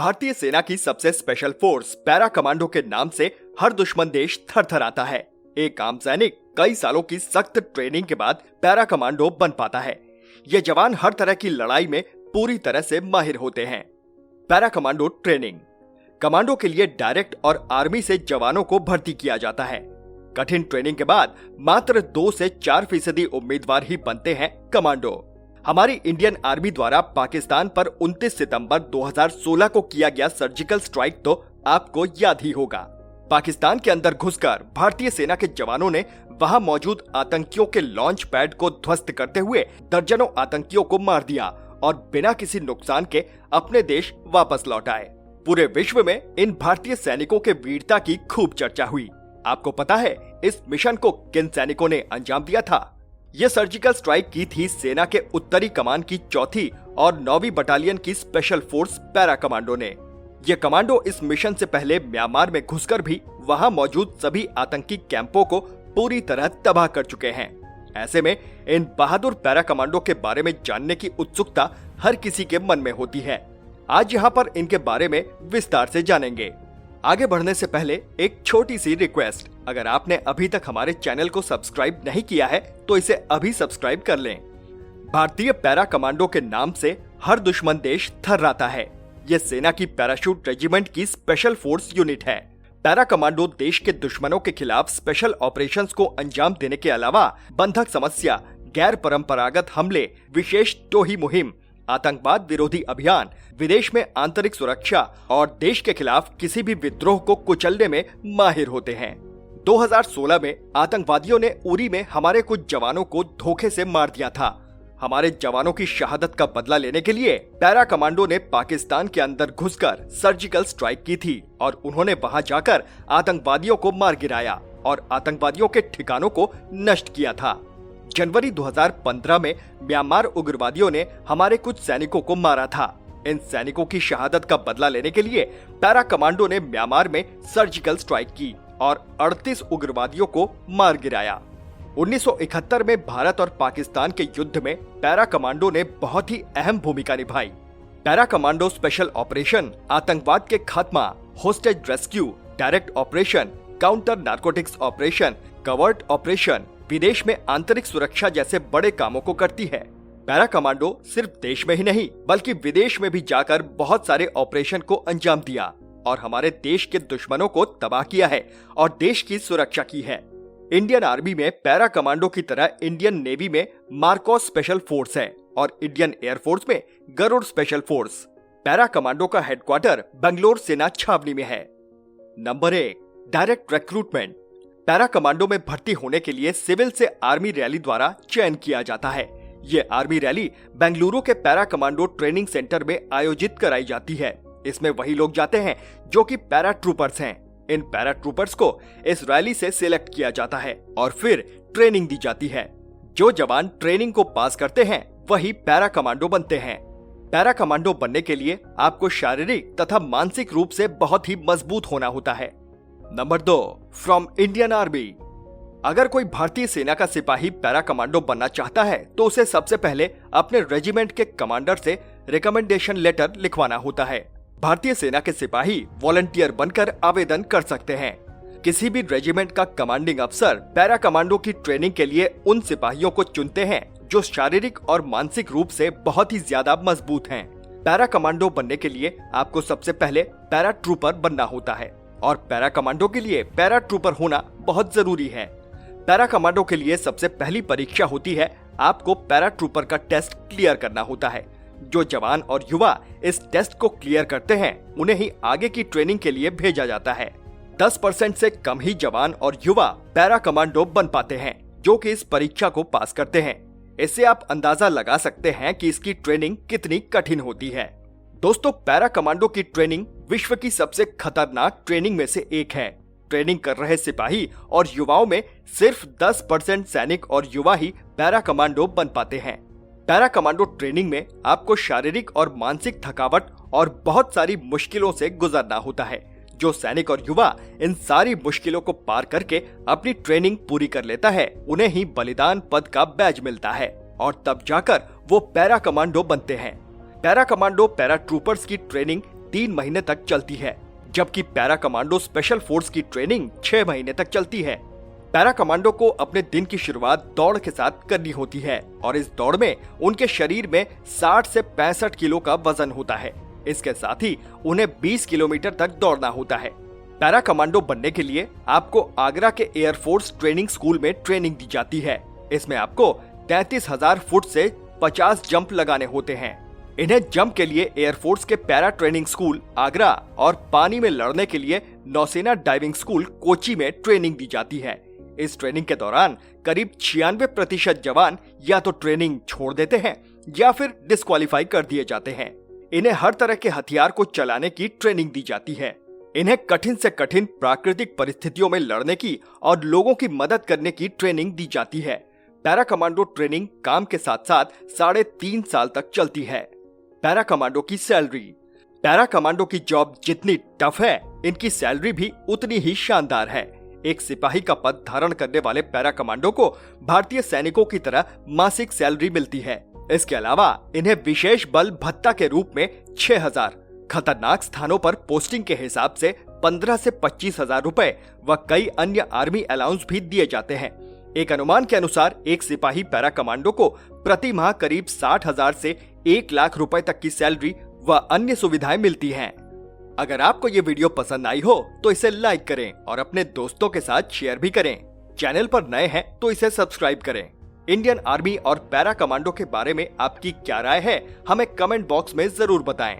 भारतीय सेना की सबसे स्पेशल फोर्स पैरा कमांडो के नाम से हर दुश्मन देश थरथराता है। एक आम सैनिक कई सालों की सख्त ट्रेनिंग के बाद पैरा कमांडो बन पाता है। ये जवान हर तरह की लड़ाई में पूरी तरह से माहिर होते हैं। Para commando training. कमांडो के लिए डायरेक्ट और आर्मी से जवानों को भर्ती किया जाता है। कठिन ट्रेनिंग के बाद मात्र 2 से 4% उम्मीदवार ही बनते हैं कमांडो। हमारी इंडियन आर्मी द्वारा पाकिस्तान पर 29 सितंबर 2016 को किया गया सर्जिकल स्ट्राइक तो आपको याद ही होगा। पाकिस्तान के अंदर घुसकर भारतीय सेना के जवानों ने वहां मौजूद आतंकियों के लॉन्च पैड को ध्वस्त करते हुए दर्जनों आतंकियों को मार दिया और बिना किसी नुकसान के अपने देश वापस लौट आए। पूरे विश्व में इन भारतीय सैनिकों के वीरता की खूब चर्चा हुई। आपको पता है इस मिशन को किन सैनिकों ने अंजाम दिया था? ये सर्जिकल स्ट्राइक की थी सेना के उत्तरी कमान की 4वीं और 9वीं बटालियन की स्पेशल फोर्स पैरा कमांडो ने। ये कमांडो इस मिशन से पहले म्यांमार में घुसकर भी वहां मौजूद सभी आतंकी कैंपों को पूरी तरह तबाह कर चुके हैं। ऐसे में इन बहादुर पैरा कमांडो के बारे में जानने की उत्सुकता हर किसी के मन में होती है। आज यहाँ पर इनके बारे में विस्तार से जानेंगे। आगे बढ़ने से पहले एक छोटी सी रिक्वेस्ट, अगर आपने अभी तक हमारे चैनल को सब्सक्राइब नहीं किया है तो इसे अभी सब्सक्राइब कर लें। भारतीय पैरा कमांडो के नाम से हर दुश्मन देश थर्राता है। ये सेना की पैराशूट रेजिमेंट की स्पेशल फोर्स यूनिट है। पैरा कमांडो देश के दुश्मनों के खिलाफ स्पेशल ऑपरेशंस को अंजाम देने के अलावा बंधक समस्या, गैर परंपरागत हमले, विशेष टोही मुहिम, आतंकवाद विरोधी अभियान, विदेश में आंतरिक सुरक्षा और देश के खिलाफ किसी भी विद्रोह को कुचलने में माहिर होते हैं। 2016 में आतंकवादियों ने उरी में हमारे कुछ जवानों को धोखे से मार दिया था। हमारे जवानों की शहादत का बदला लेने के लिए पैरा कमांडो ने पाकिस्तान के अंदर घुसकर सर्जिकल स्ट्राइक की थी और उन्होंने वहां जाकर आतंकवादियों को मार गिराया और आतंकवादियों के ठिकानों को नष्ट किया था। जनवरी 2015 में म्यांमार उग्रवादियों ने हमारे कुछ सैनिकों को मारा था। इन सैनिकों की शहादत का बदला लेने के लिए पैरा कमांडो ने म्यांमार में सर्जिकल स्ट्राइक की और 38 उग्रवादियों को मार गिराया। 1971 में भारत और पाकिस्तान के युद्ध में पैरा कमांडो ने बहुत ही अहम भूमिका निभाई। पैरा कमांडो स्पेशल ऑपरेशन, आतंकवाद के खात्मा, hostage rescue, direct operation, counter narcotics operation, covert operation, विदेश में आंतरिक सुरक्षा जैसे बड़े कामों को करती है। पैरा कमांडो सिर्फ देश में ही नहीं बल्कि विदेश में भी जाकर बहुत सारे ऑपरेशन को अंजाम दिया और हमारे देश के दुश्मनों को तबाह किया है और देश की सुरक्षा की है। इंडियन आर्मी में पैरा कमांडो की तरह इंडियन नेवी में मार्कोस स्पेशल फोर्स है और इंडियन एयरफोर्स में Garud special force. Para commando का हेडक्वार्टर बेंगलोर सेना छावनी में है। Number 1, direct recruitment. Para commando में भर्ती होने के लिए सिविल से आर्मी रैली द्वारा चयन किया जाता है। ये आर्मी रैली बेंगलुरु के पैरा कमांडो ट्रेनिंग सेंटर में आयोजित कराई जाती है। इसमें वही लोग जाते हैं जो कि पैरा ट्रूपर्स हैं। इन पैरा ट्रूपर्स को इस रैली से सिलेक्ट किया जाता है और फिर ट्रेनिंग दी जाती है। जो जवान ट्रेनिंग को पास करते हैं वही पैरा कमांडो बनते हैं। पैरा कमांडो बनने के लिए आपको शारीरिक तथा मानसिक रूप से बहुत ही मजबूत होना होता है। Number 2, from Indian army. अगर कोई भारतीय सेना का सिपाही पैरा कमांडो बनना चाहता है तो उसे सबसे पहले अपने रेजिमेंट के कमांडर से रिकमेंडेशन लेटर लिखवाना होता है। भारतीय सेना के सिपाही वॉलंटियर बनकर आवेदन कर सकते हैं। किसी भी रेजिमेंट का कमांडिंग अफसर पैरा कमांडो की ट्रेनिंग के लिए उन सिपाहियों को चुनते हैं जो शारीरिक और मानसिक रूप से बहुत ही ज्यादा मजबूत हैं। पैरा कमांडो बनने के लिए आपको सबसे पहले पैरा ट्रूपर बनना होता है और पैरा कमांडो के लिए पैरा ट्रूपर होना बहुत जरूरी है। पैरा कमांडो के लिए सबसे पहली परीक्षा होती है। आपको पैरा ट्रूपर का टेस्ट क्लियर करना होता है। जो जवान और युवा इस टेस्ट को क्लियर करते हैं उन्हें ही आगे की ट्रेनिंग के लिए भेजा जाता है। 10% से कम ही जवान और युवा पैरा कमांडो बन पाते हैं जो कि इस परीक्षा को पास करते हैं। इससे आप अंदाजा लगा सकते हैं कि इसकी ट्रेनिंग कितनी कठिन होती है। दोस्तों, पैरा कमांडो की ट्रेनिंग विश्व की सबसे खतरनाक ट्रेनिंग में से एक है। ट्रेनिंग कर रहे सिपाही और युवाओं में सिर्फ 10% सैनिक और युवा ही पैरा कमांडो बन पाते हैं। पैरा कमांडो ट्रेनिंग में आपको शारीरिक और मानसिक थकावट और बहुत सारी मुश्किलों से गुजरना होता है। जो सैनिक और युवा इन सारी मुश्किलों को पार करके अपनी ट्रेनिंग पूरी कर लेता है उन्हें ही बलिदान पद का बैज मिलता है और तब जाकर वो पैरा कमांडो बनते हैं। पैरा कमांडो पैरा ट्रूपर्स की ट्रेनिंग 3 महीने तक चलती है, जबकि पैरा कमांडो स्पेशल फोर्स की ट्रेनिंग 6 महीने तक चलती है। पैरा कमांडो को अपने दिन की शुरुआत दौड़ के साथ करनी होती है और इस दौड़ में उनके शरीर में 60 से 65 किलो का वजन होता है। इसके साथ ही उन्हें 20 किलोमीटर तक दौड़ना होता है। पैरा कमांडो बनने के लिए आपको आगरा के एयरफोर्स ट्रेनिंग स्कूल में ट्रेनिंग दी जाती है। इसमें आपको 33,000 फुट से 50 जंप लगाने होते हैं। इन्हें जंप के लिए एयरफोर्स के पैरा ट्रेनिंग स्कूल आगरा और पानी में लड़ने के लिए नौसेना डाइविंग स्कूल कोची में ट्रेनिंग दी जाती है। इस ट्रेनिंग के दौरान करीब 96% जवान या तो ट्रेनिंग छोड़ देते हैं या फिर डिस्क्वालीफाई कर दिए जाते हैं। इन्हें हर तरह के हथियार को चलाने की ट्रेनिंग दी जाती है। इन्हें कठिन से कठिन प्राकृतिक परिस्थितियों में लड़ने की और लोगों की मदद करने की ट्रेनिंग दी जाती है। पैरा कमांडो ट्रेनिंग काम के साथ साथ 3.5 साल तक चलती है। पैरा कमांडो की सैलरी। पैरा कमांडो की जॉब जितनी टफ है, इनकी सैलरी भी उतनी ही शानदार है। एक सिपाही का पद धारण करने वाले पैरा कमांडो को भारतीय सैनिकों की तरह मासिक सैलरी मिलती है। इसके अलावा इन्हें विशेष बल भत्ता के रूप में 6,000, खतरनाक स्थानों पर पोस्टिंग के हिसाब से 15 से 25,000 रुपए व कई अन्य आर्मी अलाउंस भी दिए जाते हैं। एक अनुमान के अनुसार एक सिपाही पैरा कमांडो को प्रति माह करीब 60,000 से 1 लाख रुपए तक की सैलरी व अन्य सुविधाएं मिलती हैं। अगर आपको ये वीडियो पसंद आई हो तो इसे लाइक करें और अपने दोस्तों के साथ शेयर भी करें। चैनल पर नए हैं तो इसे सब्सक्राइब करें। इंडियन आर्मी और पैरा कमांडो के बारे में आपकी क्या राय है, हमें कमेंट बॉक्स में जरूर बताएं।